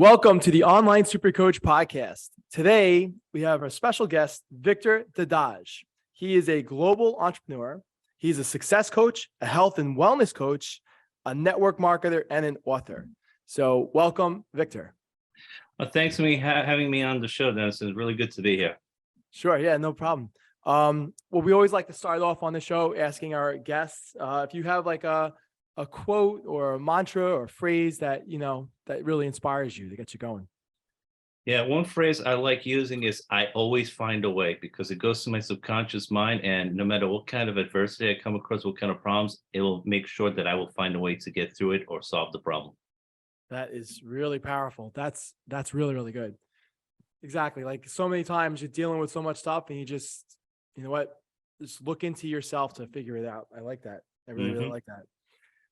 Welcome to the Online SuperCoach podcast. Today, we have our special guest, Victor Dedaj. He is a global entrepreneur. He's a success coach, a health and wellness coach, a network marketer, and an author. So welcome, Victor. Well, thanks for having me on the show, Dennis. It's really good to be here. Sure. Yeah, no problem. Well, we always like to start off on the show asking our guests if you have like a quote or a mantra or a phrase that, that really inspires you, to get you going. Yeah, one phrase I like using is I always find a way, because it goes to my subconscious mind, and no matter what kind of adversity I come across, what kind of problems, it will make sure that I will find a way to get through it or solve the problem. That is really powerful. That's really, really good. Exactly. Like so many times you're dealing with so much stuff and you just, just look into yourself to figure it out. I like that. I really like that.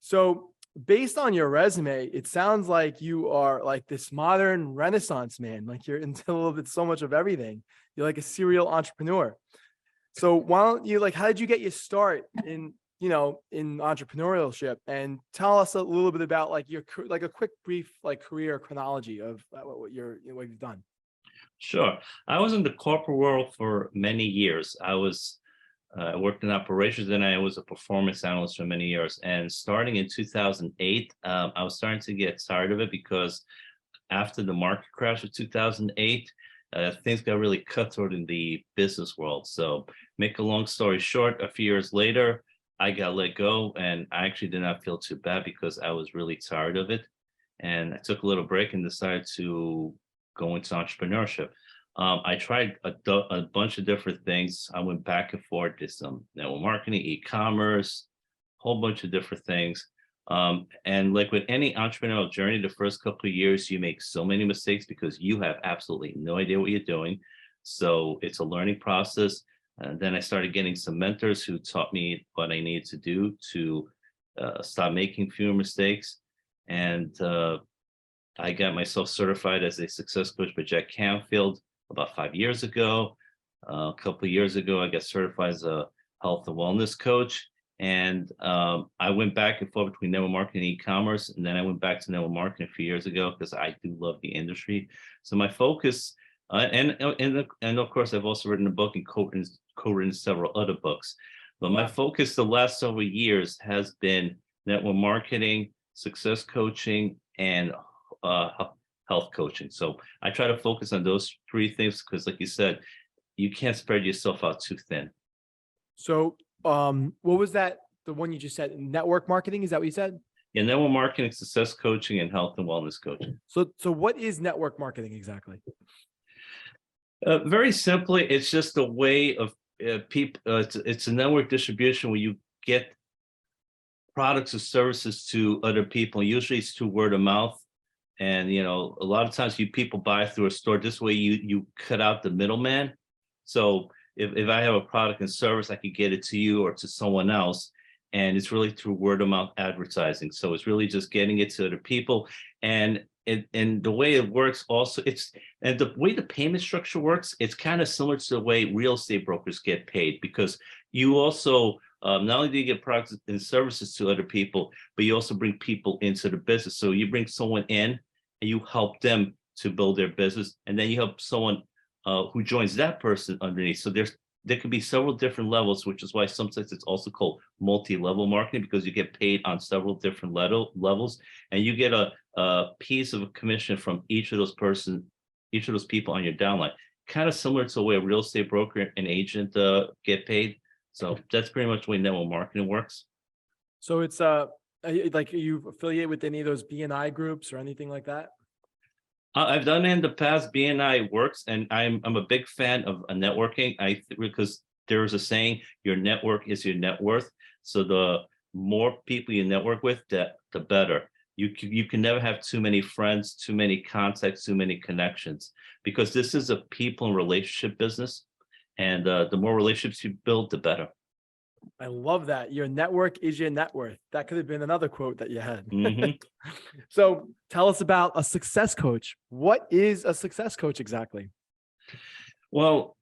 So based on your resume, it sounds like you are like this modern Renaissance man. Like you're into a little bit so much of everything. You're like a serial entrepreneur. So why don't you how did you get your start in entrepreneurship, and tell us a little bit about like a quick brief career chronology of what you've done. Sure. I was in the corporate world for many years. I worked in operations, and I was a performance analyst for many years. And starting in 2008, I was starting to get tired of it, because after the market crash of 2008, things got really cutthroat in the business world. So make a long story short, a few years later, I got let go, and I actually did not feel too bad because I was really tired of it. And I took a little break and decided to go into entrepreneurship. I tried a bunch of different things. I went back and forth, did some network marketing, e-commerce, whole bunch of different things. And like with any entrepreneurial journey, the first couple of years, you make so many mistakes because you have absolutely no idea what you're doing. So it's a learning process. And then I started getting some mentors who taught me what I needed to do to stop making fewer mistakes. And I got myself certified as a success coach by Jack Canfield about 5 years ago. A couple of years ago, I got certified as a health and wellness coach. And I went back and forth between network marketing and e-commerce. And then I went back to network marketing a few years ago because I do love the industry. So my focus, and of course, I've also written a book and co-written several other books. But my focus the last several years has been network marketing, success coaching, and health coaching. So I try to focus on those three things because, like you said, you can't spread yourself out too thin. So what was that? The one you just said, network marketing? Is that what you said? Yeah, network marketing, success coaching, and health and wellness coaching. So what is network marketing exactly? Very simply, it's just a way of people. It's a network distribution where you get products or services to other people. Usually, it's through word of mouth. And, a lot of times people buy through a store. This way you cut out the middleman. So if I have a product and service, I could get it to you or to someone else. And it's really through word of mouth advertising. So it's really just getting it to other people. And the way it works also, and the way the payment structure works, it's kind of similar to the way real estate brokers get paid, because you also, not only do you get products and services to other people, but you also bring people into the business. So you bring someone in and you help them to build their business, and then you help someone who joins that person underneath. So there could be several different levels, which is why sometimes it's also called multi-level marketing, because you get paid on several different levels, and you get a piece of a commission from each of those people on your downline. Kind of similar to the way a real estate broker and agent get paid. So that's pretty much the way network marketing works. So it's like, are you affiliate with any of those BNI groups or anything like that? I've done it in the past. BNI works, and I'm a big fan of networking. Because there's a saying, your network is your net worth. So the more people you network with, the better. You can never have too many friends, too many contacts, too many connections, because this is a people and relationship business. And the more relationships you build, the better. I love that. Your network is your net worth. That could have been another quote that you had. So tell us about a success coach. What is a success coach exactly? Well,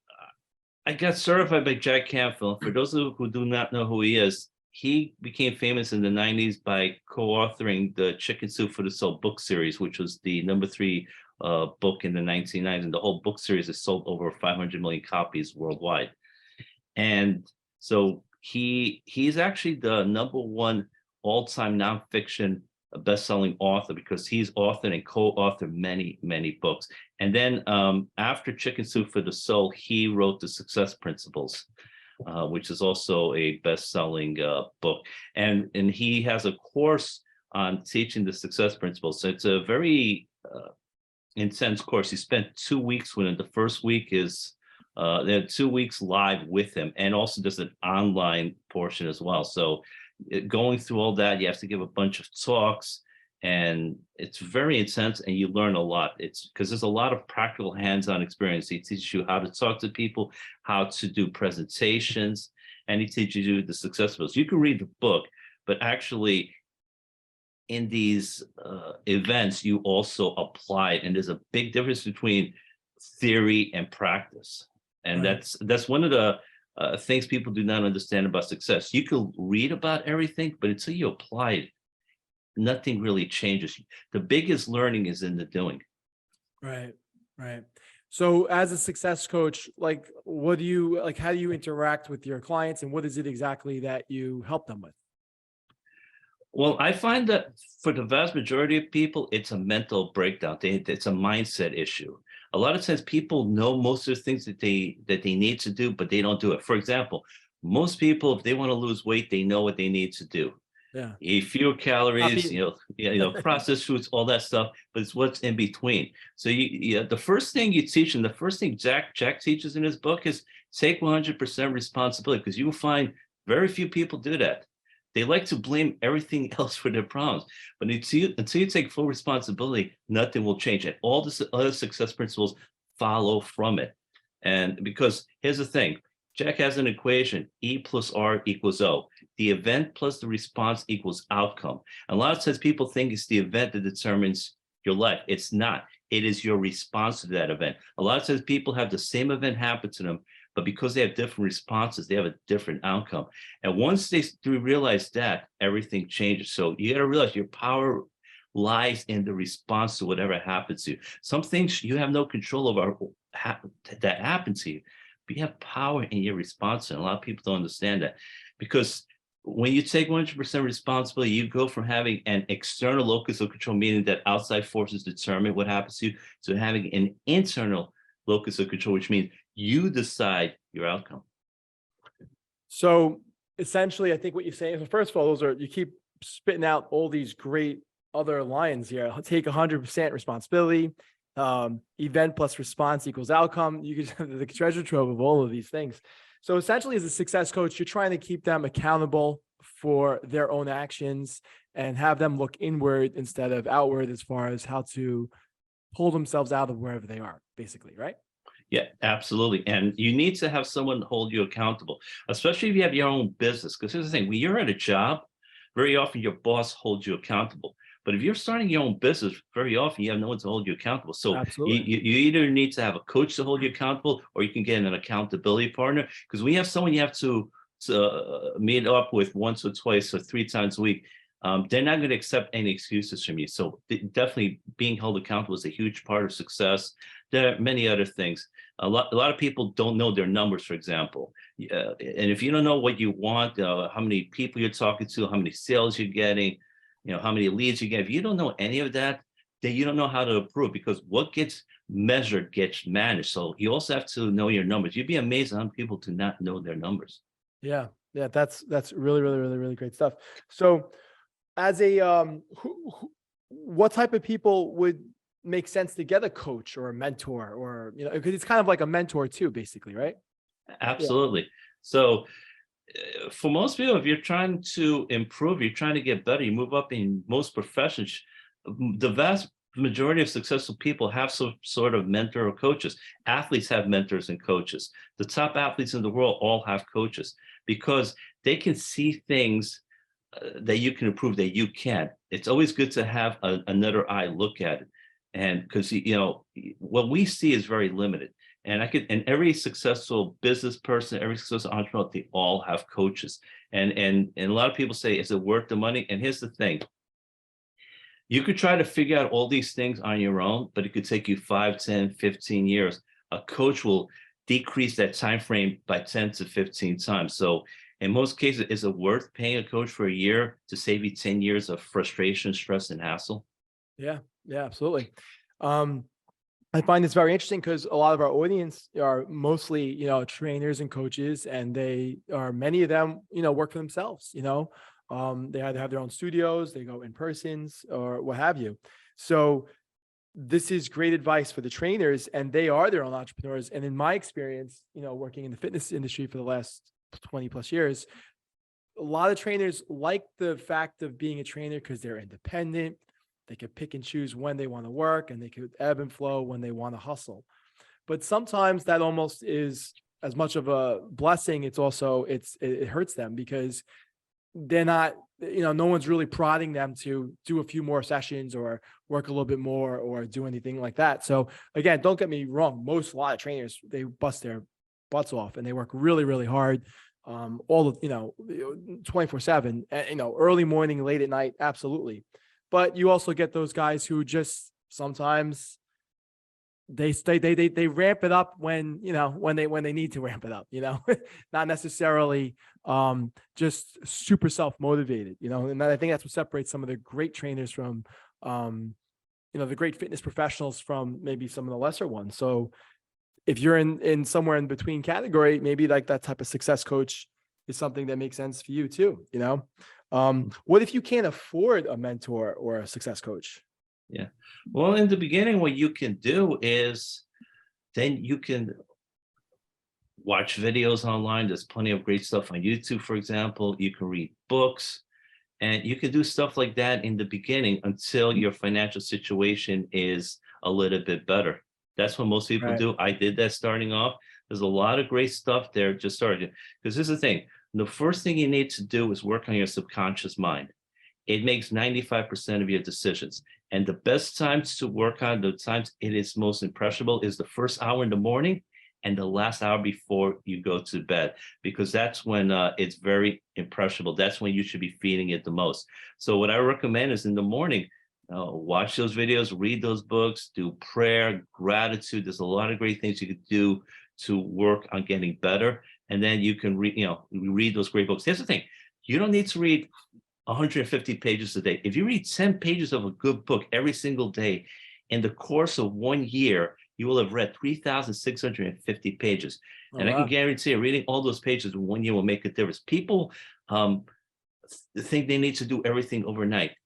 I got certified by Jack Canfield. For those who do not know who he is, he became famous in the 90s by co-authoring the Chicken Soup for the Soul book series, which was the #3 book in the 1990s. And the whole book series has sold over 500 million copies worldwide. And so he's actually the #1 all-time nonfiction best-selling author, because he's authored and co-authored many books. And then after Chicken Soup for the Soul, he wrote The Success Principles, which is also a best-selling book. And he has a course on teaching the success principles. So it's a very intense course. He spent 2 weeks with him. The first week is there are 2 weeks live with him, and also there's an online portion as well. So going through all that, you have to give a bunch of talks, and it's very intense, and you learn a lot. It's because there's a lot of practical hands-on experience. He teaches you how to talk to people, how to do presentations, and he teaches you the success skills. You can read the book, but actually in these events, you also apply it. And there's a big difference between theory and practice. And Right. that's one of the things people do not understand about success. You can read about everything, but until you apply it, nothing really changes. The biggest learning is in the doing. Right. Right. So as a success coach, like, what do you like? How do you interact with your clients, and what is it exactly that you help them with? Well, I find that for the vast majority of people, it's a mental breakdown. It's a mindset issue. A lot of times people know most of the things that they need to do, but they don't do it. For example, most people, if they want to lose weight, they know what they need to do. Yeah. Eat fewer Stop calories, eating. processed foods, all that stuff, but it's what's in between. So the first thing you teach, and the first thing Jack teaches in his book, is take 100% responsibility, because you will find very few people do that. They like to blame everything else for their problems, but until you take full responsibility, nothing will change. And all the other success principles follow from it. And because here's the thing, Jack has an equation: E plus R equals O. The event plus the response equals outcome. And a lot of times people think it's the event that determines your life. It's not. It is your response to that event. A lot of times people have the same event happen to them, but because they have different responses, they have a different outcome. And once they do realize that, everything changes. So you got to realize your power lies in the response to whatever happens to you. Some things you have no control over that happen to you, but you have power in your response. And a lot of people don't understand that, because when you take 100% responsibility, you go from having an external locus of control, meaning that outside forces determine what happens to you, to having an internal locus of control, which means you decide your outcome. So essentially, I think what you're saying, so first of all, you keep spitting out all these great other lines here. Take 100% responsibility. Event plus response equals outcome. You can the treasure trove of all of these things. So essentially, as a success coach, you're trying to keep them accountable for their own actions and have them look inward instead of outward, as far as how to pull themselves out of wherever they are, basically, right? Yeah, absolutely. And you need to have someone hold you accountable, especially if you have your own business. Because here's the thing, when you're at a job, very often your boss holds you accountable. But if you're starting your own business, very often you have no one to hold you accountable. So Absolutely. you either need to have a coach to hold you accountable, or you can get an accountability partner. Because we have someone you have to meet up with once or twice or 3 times a week. They're not going to accept any excuses from you. So definitely being held accountable is a huge part of success. There are many other things. A lot of people don't know their numbers, for example. And if you don't know what you want, how many people you're talking to, how many sales you're getting, how many leads you get, if you don't know any of that, then you don't know how to improve, because what gets measured gets managed. So you also have to know your numbers. You'd be amazed how many people do not know their numbers. Yeah. Yeah. That's really great stuff. So as a, what type of people would make sense to get a coach or a mentor, or, because it's kind of like a mentor too, basically, right? Yeah. Absolutely. So for most people, if you're trying to improve, you're trying to get better, you move up in most professions, the vast majority of successful people have some sort of mentor or coaches. Athletes have mentors and coaches. The top athletes in the world all have coaches, because they can see things that you can improve that you can't. It's always good to have another eye look at it. And because, what we see is very limited. And every successful business person, every successful entrepreneur, they all have coaches. And a lot of people say, is it worth the money? And here's the thing. You could try to figure out all these things on your own, but it could take you 5, 10, 15 years. A coach will decrease that time frame by 10 to 15 times. So in most cases, is it worth paying a coach for a year to save you 10 years of frustration, stress, and hassle? Yeah, yeah, absolutely. I find this very interesting because a lot of our audience are mostly, trainers and coaches, and many of them, work for themselves, they either have their own studios, they go in persons or what have you. So this is great advice for the trainers, and they are their own entrepreneurs. And in my experience, working in the fitness industry for the last 20 plus years, a lot of trainers like the fact of being a trainer because they're independent. They could pick and choose when they want to work, and they could ebb and flow when they want to hustle. But sometimes that almost is as much of a blessing. It hurts them because they're not, no one's really prodding them to do a few more sessions or work a little bit more or do anything like that. So again, don't get me wrong. A lot of trainers, they bust their butts off and they work really, really hard. 24/7, early morning, late at night. Absolutely. But you also get those guys who just sometimes they ramp it up when they need to ramp it up, not necessarily just super self-motivated, and I think that's what separates some of the great trainers from the great fitness professionals from maybe some of the lesser ones. So if you're in somewhere in between category, maybe like that type of success coach is something that makes sense for you too, what if you can't afford a mentor or a success coach? Yeah. Well, in the beginning, what you can do is then you can watch videos online. There's plenty of great stuff on YouTube, for example. You can read books, and you can do stuff like that in the beginning until your financial situation is a little bit better. That's what most people Right. do. I did that starting off. There's a lot of great stuff there just starting. Because this is the thing. The first thing you need to do is work on your subconscious mind. It makes 95% of your decisions. And the best times to work on, the times it is most impressionable, is the first hour in the morning and the last hour before you go to bed, because that's when it's very impressionable. That's when you should be feeding it the most. So what I recommend is in the morning, watch those videos, read those books, do prayer, gratitude. There's a lot of great things you could do to work on getting better. And then you can read those great books. Here's the thing. You don't need to read 150 pages a day. If you read 10 pages of a good book every single day, in the course of 1 year, you will have read 3,650 pages. Oh, And I can wow. guarantee you, reading all those pages in 1 year will make a difference. People think they need to do everything overnight.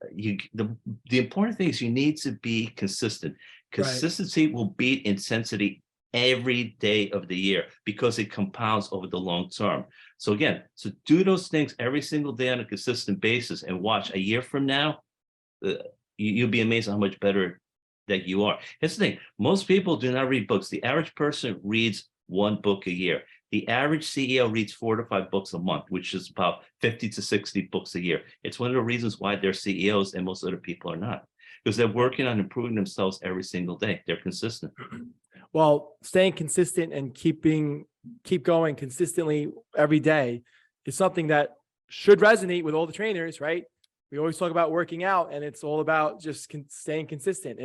The important thing is you need to be consistent. Right. Consistency will beat intensity every day of the year because it compounds over the long term. So again, do those things every single day on a consistent basis, and watch a year from now, you'll be amazed how much better that you are. Here's the thing. Most people do not read books. The average person reads 1 book a year. The average CEO reads 4 to 5 books a month, which is about 50 to 60 books a year. It's one of the reasons why they're CEOs and most other people are not, because they're working on improving themselves every single day. They're consistent. Well, staying consistent and keep going consistently every day is something that should resonate with all the trainers, right? We always talk about working out, and it's all about just staying consistent.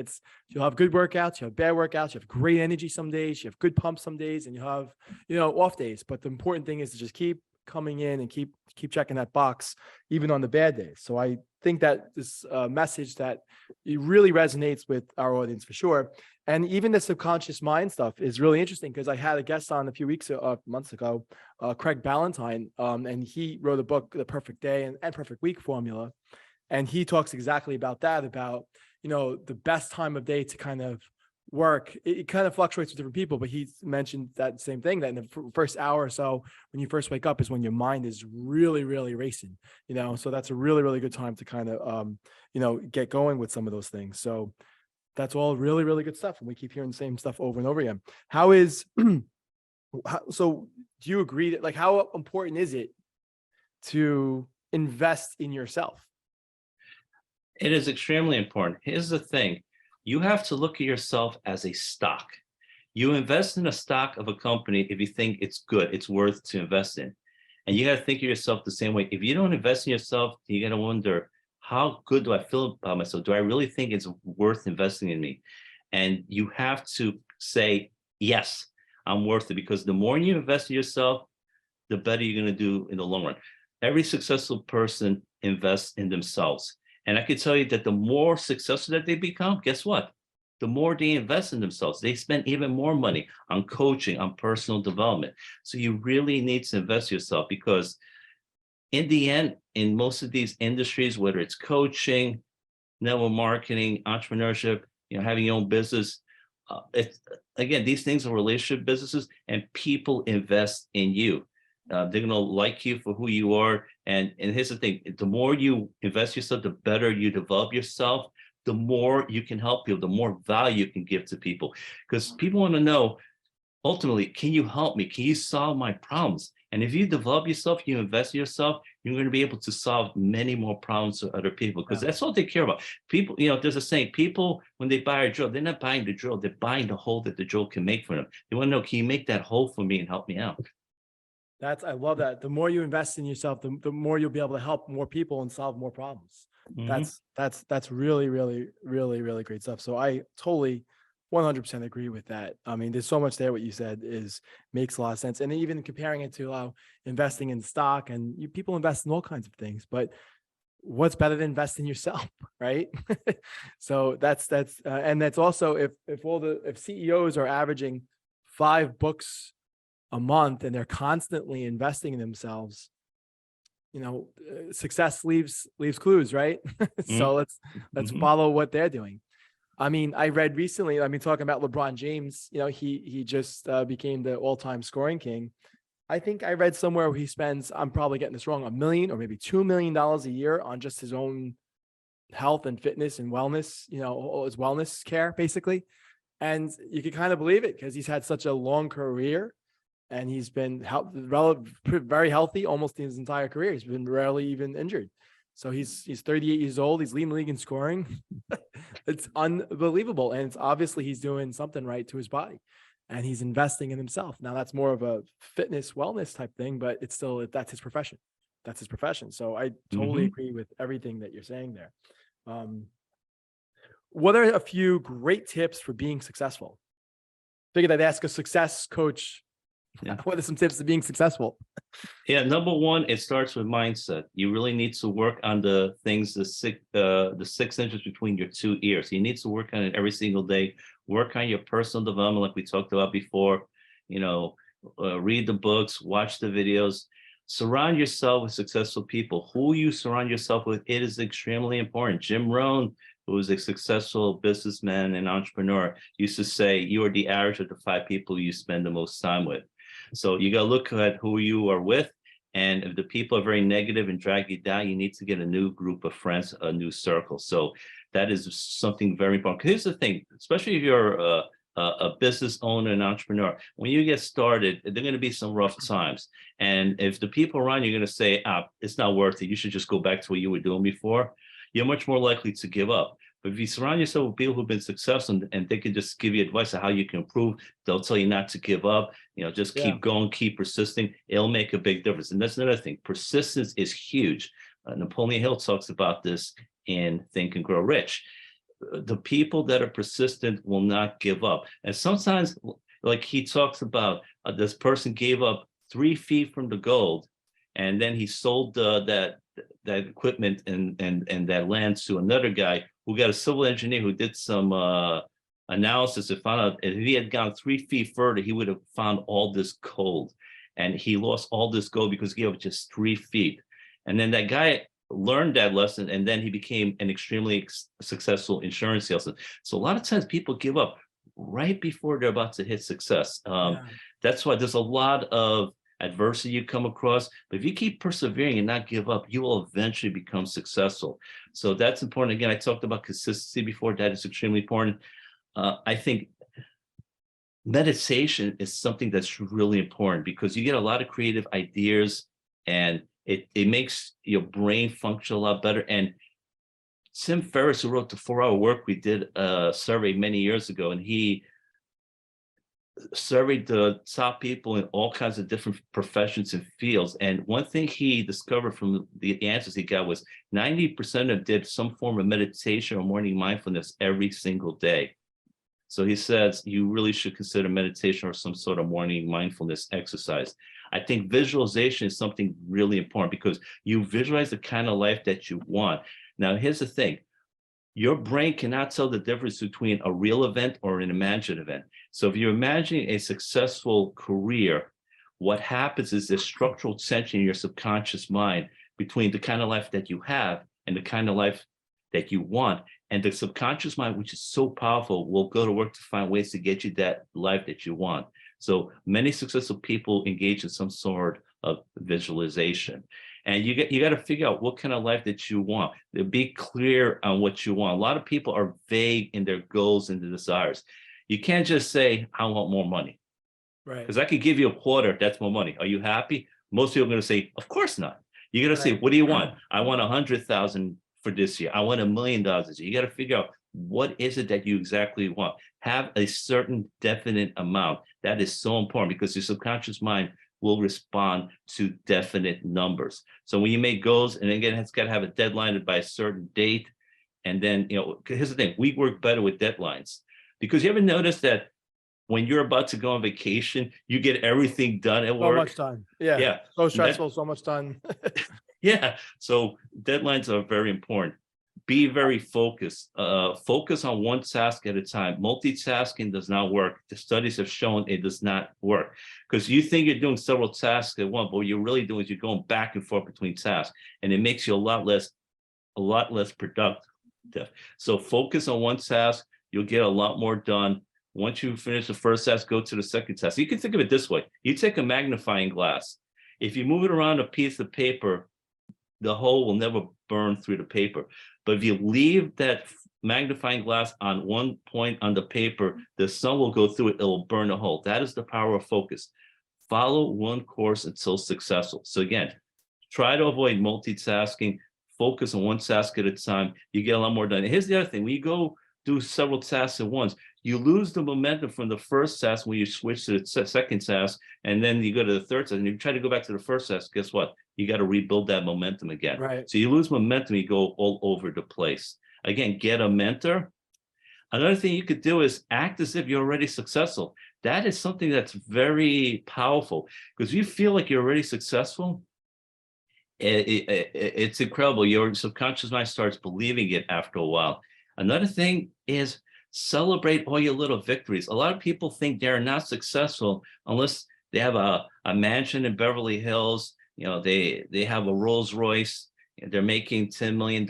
You'll have good workouts, you have bad workouts, you have great energy some days, you have good pumps some days, and you have, off days. But the important thing is to just keep coming in and keep checking that box, even on the bad days. So I think that this message that it really resonates with our audience for sure. And even the subconscious mind stuff is really interesting because I had a guest on a few months ago, Craig Ballantyne, and he wrote a book, The Perfect Day and Perfect Week Formula. And he talks exactly about that, about, the best time of day to kind of work. It kind of fluctuates with different people, but he mentioned that same thing, that in the first hour or so, when you first wake up, is when your mind is really, really racing, so that's a really, really good time to kind of, get going with some of those things. So that's all really, really good stuff. And we keep hearing the same stuff over and over again. So do you agree that, like, how important is it to invest in yourself? It is extremely important. Here's the thing. You have to look at yourself as a stock. You invest in a stock of a company if you think it's good, it's worth to invest in. And you got to think of yourself the same way. If you don't invest in yourself, you got to wonder, how good do I feel about myself? Do I really think it's worth investing in me? And you have to say, yes, I'm worth it, because the more you invest in yourself, the better you're going to do in the long run. Every successful person invests in themselves. And I can tell you that the more successful that they become, guess what? The more they invest in themselves, they spend even more money on coaching, on personal development. So you really need to invest yourself, because in the end, in most of these industries, whether it's coaching, network marketing, entrepreneurship, having your own business, it's, again, these things are relationship businesses, and people invest in you. They're going to like you for who you are. And here's the thing, the more you invest yourself, the better you develop yourself, the more you can help people, the more value you can give to people. Because people want to know, ultimately, can you help me? Can you solve my problems? And if you develop yourself, you invest in yourself, you're going to be able to solve many more problems for other people, because that's all they care about. People, there's a saying, people, when they buy a drill, they're not buying the drill, they're buying the hole that the drill can make for them. They want to know, can you make that hole for me and help me out? I love that. The more you invest in yourself, the more you'll be able to help more people and solve more problems. Mhm. That's really, really, really, really great stuff. So I totally 100% agree with that. I mean, there's so much there. What you said makes a lot of sense. And even comparing it to investing in stock, and people invest in all kinds of things, but what's better than invest in yourself, right? So and that's also, if CEOs are averaging 5 books a month and they're constantly investing in themselves, success leaves clues, right? Mhm. So let's Mhm. follow what they're doing. I mean, I read recently, talking about LeBron James, he just became the all-time scoring king. I think I read somewhere where he spends, I'm probably getting this wrong, $1 million or maybe $2 million a year on just his own health and fitness and wellness, his wellness care, basically. And you can kind of believe it, because he's had such a long career, and he's been very healthy almost his entire career. He's been rarely even injured. So he's 38 years old. He's leading the league in scoring. It's unbelievable. And it's obviously he's doing something right to his body, and he's investing in himself. Now that's more of a fitness wellness type thing, but it's still, that's his profession. That's his profession. So I totally Mhm. agree with everything that you're saying there. What are a few great tips for being successful? Figured I'd ask a success coach. Yeah. What are some tips to being successful? Yeah, number one, it starts with mindset. You really need to work on the things, the 6 inches between your 2 ears. You need to work on it every single day. Work on your personal development, like we talked about before. Read the books, watch the videos. Surround yourself with successful people. Who you surround yourself with, it is extremely important. Jim Rohn, who was a successful businessman and entrepreneur, used to say, you are the average of the 5 people you spend the most time with. So you got to look at who you are with. And if the people are very negative and drag you down, you need to get a new group of friends, a new circle. So that is something very important. Here's the thing, especially if you're a business owner and entrepreneur, when you get started, there are going to be some rough times. And if the people around you are going to say, it's not worth it, you should just go back to what you were doing before, you're much more likely to give up. But if you surround yourself with people who've been successful, and they can just give you advice on how you can improve, they'll tell you not to give up, just Yeah. keep going, keep persisting. It'll make a big difference. And that's another thing. Persistence is huge. Napoleon Hill talks about this in Think and Grow Rich. The people that are persistent will not give up. And sometimes, like he talks about, this person gave up 3 feet from the gold, and then he sold that equipment and that land to another guy who got a civil engineer who did some analysis and found out if he had gone 3 feet further, he would have found all this gold. And he lost all this gold because he gave up just 3 feet. And then that guy learned that lesson, and then he became an extremely successful insurance salesman. So a lot of times people give up right before they're about to hit success. That's why there's a lot of adversity you come across, but if you keep persevering and not give up, you will eventually become successful. So that's important. Again, I talked about consistency before. That is extremely important. I think meditation is something that's really important, because you get a lot of creative ideas, and it makes your brain function a lot better. And Tim Ferriss, who wrote the 4 Hour Work Week, did a survey many years ago, and he surveyed the top people in all kinds of different professions and fields. And one thing he discovered from the answers he got was 90% of them did some form of meditation or morning mindfulness every single day. So he says you really should consider meditation or some sort of morning mindfulness exercise. I think visualization is something really important because you visualize the kind of life that you want. Now, here's the thing. Your brain cannot tell the difference between a real event or an imagined event. So if you're imagining a successful career, what happens is there's structural tension in your subconscious mind between the kind of life that you have and the kind of life that you want. And the subconscious mind, which is so powerful, will go to work to find ways to get you that life that you want. So many successful people engage in some sort of visualization. And you got to figure out what kind of life that you want. Be clear on what you want. A lot of people are vague in their goals and their desires. You can't just say, I want more money. Right. Because I could give you a quarter, that's more money. Are you happy? Most people are going to say, of course not. You got to say, what do you want? I want 100,000 for this year. I want $1 million this year. You got to figure out what is it that you exactly want. Have a certain definite amount. That is so important because your subconscious mind will respond to definite numbers. So when you make goals, and again, it's got to have a deadline by a certain date. And then, here's the thing, we work better with deadlines because you ever notice that when you're about to go on vacation, you get everything done at work. So much done. Yeah. Yeah. So stressful, so much done. Yeah. So deadlines are very important. Be very focused. Focus on one task at a time. Multitasking does not work. The studies have shown it does not work because you think you're doing several tasks at once, but what you're really doing is you're going back and forth between tasks, and it makes you a lot less productive. So focus on one task. You'll get a lot more done. Once you finish the first task, go to the second task. You can think of it this way. You take a magnifying glass. If you move it around a piece of paper, the hole will never burn through the paper. But if you leave that magnifying glass on one point on the paper, the sun will go through it, it will burn a hole. That is the power of focus. Follow one course until successful. So again, try to avoid multitasking, focus on one task at a time. You get a lot more done. And here's the other thing, when you go do several tasks at once, you lose the momentum from the first task when you switch to the second task, and then you go to the third task, and you try to go back to the first task, guess what? You got to rebuild that momentum again. Right. So you lose momentum, you go all over the place. Again, get a mentor. Another thing you could do is act as if you're already successful. That is something that's very powerful because you feel like you're already successful. It's incredible. Your subconscious mind starts believing it after a while. Another thing is celebrate all your little victories. A lot of people think they're not successful unless they have a mansion in Beverly Hills. They have a Rolls Royce. They're making $10 million.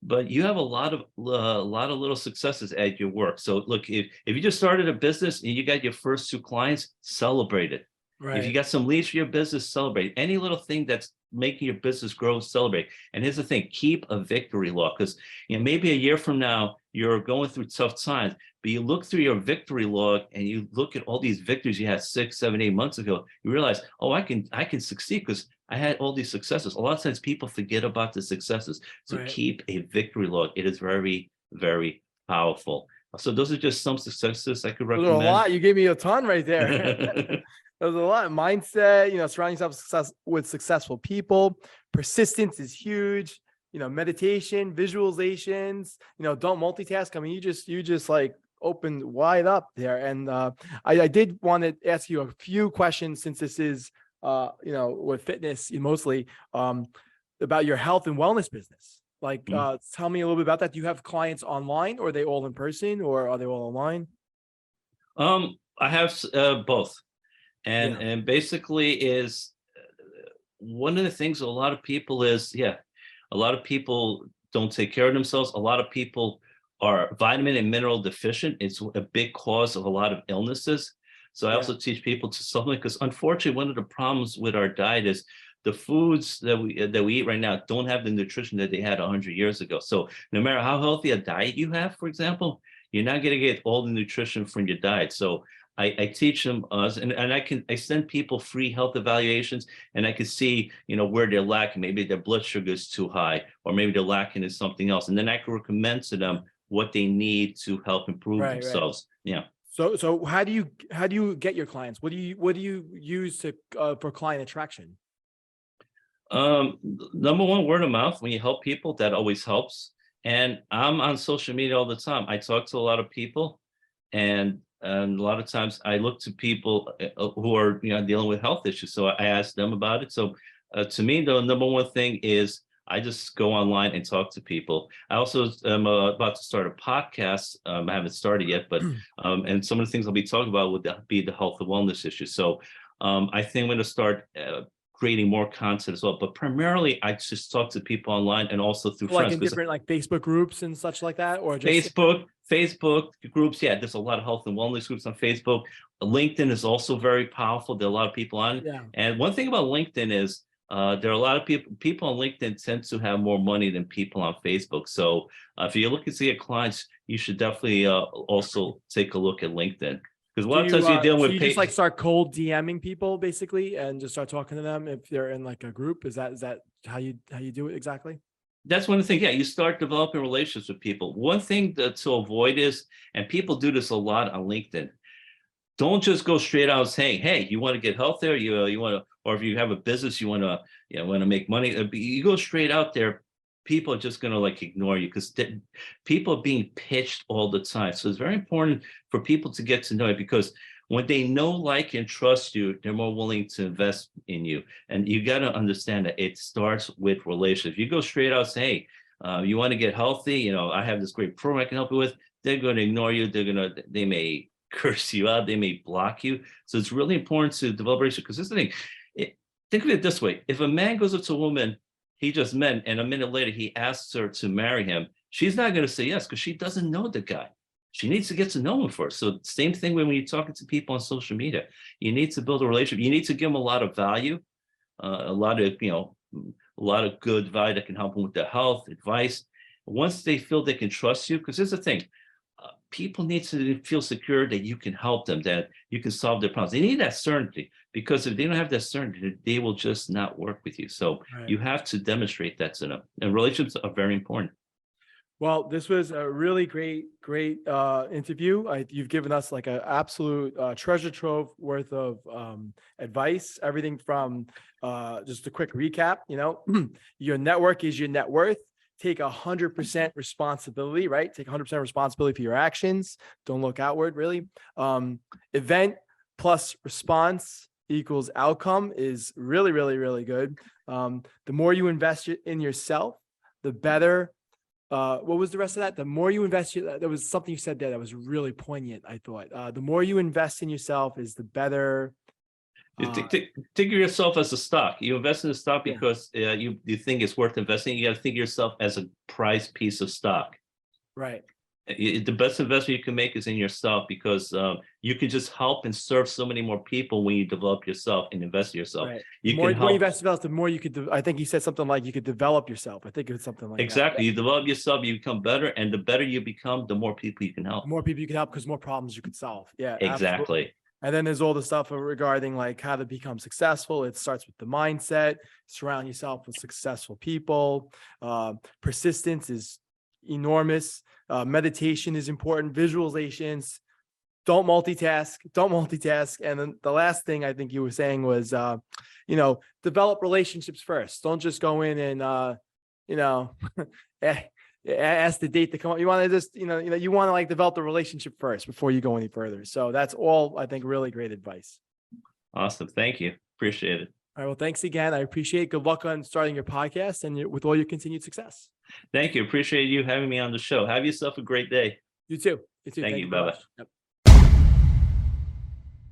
But you have a lot of little successes at your work. So look, if you just started a business and you got your first 2 clients, celebrate it. Right. If you got some leads for your business, celebrate. Any little thing that's making your business grow, celebrate. And here's the thing, keep a victory log because maybe a year from now, you're going through tough times, but you look through your victory log and you look at all these victories you had 6, 7, 8 months ago, you realize, oh, I can succeed because I had all these successes. A lot of times people forget about the successes. So Right. keep a victory log. It is very, very powerful. So those are just some successes I could Those are recommend. a lot. You gave me a ton right there. There's a lot. Mindset, surrounding yourself with successful people. Persistence is huge. Meditation, visualizations, don't multitask. I mean, you just like opened wide up there. And I did want to ask you a few questions since this is, with fitness mostly, about your health and wellness business. Like, tell me a little bit about that. Do you have clients online or are they all in person or are they all online? I have both. And basically is one of the things a lot of people a lot of people don't take care of themselves. A lot of people are vitamin and mineral deficient. It's a big cause of a lot of illnesses. So I also teach people to supplement because unfortunately, one of the problems with our diet is the foods that we eat right now don't have the nutrition that they had 100 years ago. So no matter how healthy a diet you have, for example, you're not going to get all the nutrition from your diet. So I teach them and I send people free health evaluations and I can see, where they're lacking. Maybe their blood sugar is too high, or maybe they're lacking in something else. And then I can recommend to them what they need to help improve themselves. Yeah. So how do you get your clients? What do you use to for client attraction? Number one, word of mouth. When you help people, that always helps. And I'm on social media all the time. I talk to a lot of people, and a lot of times I look to people who are dealing with health issues. So I ask them about it. So to me, the number one thing is I just go online and talk to people. I also am about to start a podcast. I haven't started yet, but and some of the things I'll be talking about would be the health and wellness issues. So I think I'm going to start creating more content as well. But primarily, I just talk to people online and also through Like friends. in different like Facebook groups and such like that, or just Facebook groups. Yeah, there's a lot of health and wellness groups on Facebook. LinkedIn is also very powerful. There are a lot of people on it. yeah. And one thing about LinkedIn is there are a lot of people on LinkedIn tend to have more money than people on Facebook. So if you're looking to get clients, you should definitely also take a look at LinkedIn. Because a lot of times you're dealing so with you just like start cold DMing people basically and just start talking to them if they're in like a group. Is that how you do it exactly? That's one of the things. Yeah, you start developing relationships with people. One thing to avoid is, and people do this a lot on LinkedIn, don't just go straight out saying, "Hey, you want to get healthier? You want to, or if you have a business, you want to make money." You go straight out there, people are just going to like ignore you because people are being pitched all the time. So it's very important for people to get to know it, because when they know, like, and trust you, they're more willing to invest in you. And you got to understand that it starts with relationships. You go straight out, say, "Hey, you want to get healthy? I have this great program I can help you with." They're going to ignore you. They may curse you out. They may block you. So it's really important to develop relationship, because this is the thing. Think of it this way. If a man goes up to a woman he just met, and a minute later he asks her to marry him, she's not going to say yes because she doesn't know the guy. She needs to get to know him first. So same thing when you're talking to people on social media. You need to build a relationship. You need to give them a lot of value, a lot of good value that can help them with their health, advice. Once they feel they can trust you, because here's the thing, people need to feel secure that you can help them, that you can solve their problems. They need that certainty, because if they don't have that certainty, they will just not work with you. So Right. you have to demonstrate that to them. And relationships are very important. Well, this was a really great interview. You've given us like an absolute treasure trove worth of advice. Everything from just a quick recap. Your network is your net worth. Take 100% responsibility, right? Take 100% responsibility for your actions. Don't look outward, really. Event plus response equals outcome is really, really, really good. The more you invest in yourself, the better. What was the rest of that? The more you invest, there was something you said there that was really poignant, I thought. The more you invest in yourself is the better. Think of yourself as a stock. You invest in the stock because you think it's worth investing. You got to think of yourself as a prized piece of stock. Right. The best investment you can make is in yourself, because you can just help and serve so many more people when you develop yourself and invest in yourself. Right. You The more can help. you invest in yourself, the more you could. I think he said something like you could develop yourself. I think it was something like Exactly. that. You develop yourself, you become better, and the better you become, the more people you can help. The more people you can help, because more problems you could solve. Yeah, Exactly. Absolutely. And then there's all the stuff regarding like how to become successful. It starts with the mindset. Surround yourself with successful people. Persistence is enormous. Meditation is important. Visualizations. Don't multitask. And then the last thing I think you were saying was, develop relationships first. Don't just go in and, ask the date to come up. You want to just, you want to like develop the relationship first before you go any further. So that's all, I think, really great advice. Awesome. Thank you. Appreciate it. All right. Well, thanks again. I appreciate it. Good luck on starting your podcast and with all your continued success. Thank you. Appreciate you having me on the show. Have yourself a great day. You too. You too. Thank you. very Bye-bye. much. Yep.